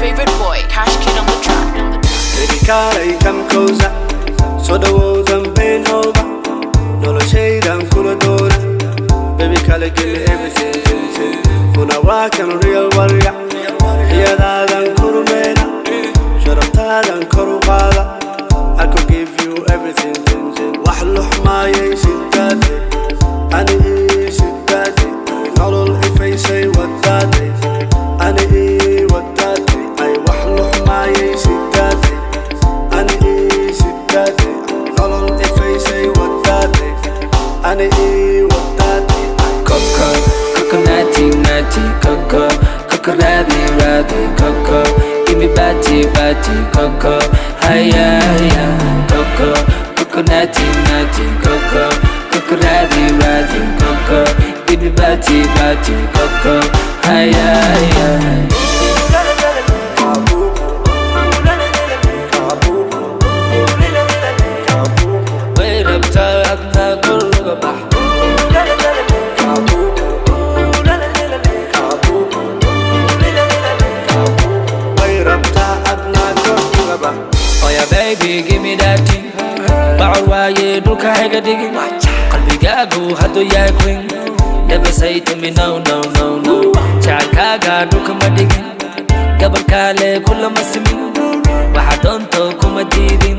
favorite boy, Cash Kid on the track. Baby, I come closer, so the world can bend over. No shade and cool door. Baby, give me everything. When I walk, I'm a real warrior. Yeah, that and Kurumena. Shut up, Tad and Kurubala. I could give you everything. Wahluh my daddy. And he said daddy. Not all if I say what daddy. And he what daddy. I wahluh my daddy. And he said daddy. Not all if I say what daddy. And he what daddy. Koko, coconutty, nutty, koko, koko, ratty, koko. Give me batty, koko, hiya, koko, coconutty, nutty, koko, koko, ratty, koko. Give me batty, koko, hiya. Wait up, talk, not go back. Oh yeah, baby, give me that thing. Ba'waye dulka hega digin. Qalbigagu hadu yakwin. Never say to me no. Chakaga dulka madigin. Gabal kale kulla masmin. Waxa donto kuma didin.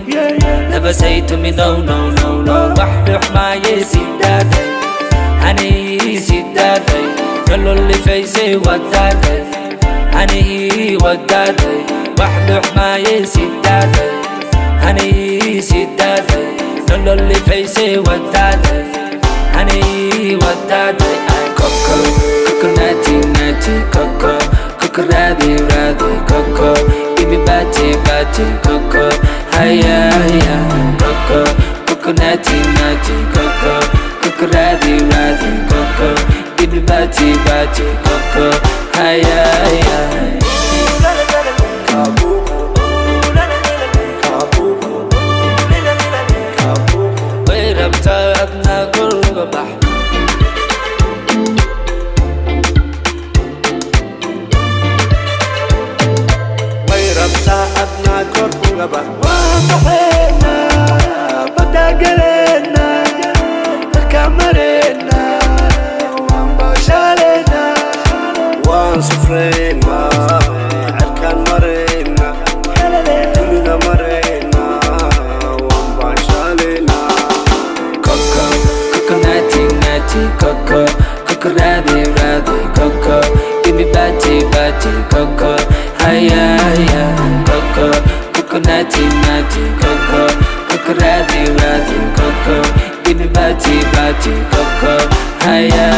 Never say to me no. Wahduh ma yesidade. Ani sidade. Nalolli face wadade. Ani wadade. وحدح ما يسداده هني سداده نلولي فيسي وداده هني وداده كوكو ناتي كوكو رادي كوكو give me batty كوكو هيا كوكو ناتي كوكو رادي كوكو give me batty كوكو هيا سفرينا عركان مرينا كلنا مرينا وانباشالينا كوكو ناتي كوكو رادي كوكو give me batty كوكو هيا كوكو ناتي كوكو رادي كوكو give me batty كوكو هيا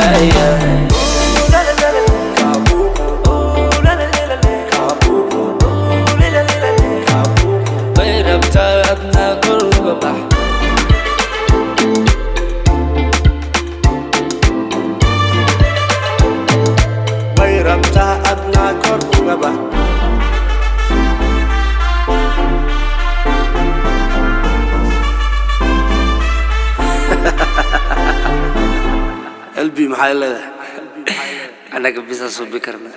قلبي محايلة أنا قبيصة صوبي كرنا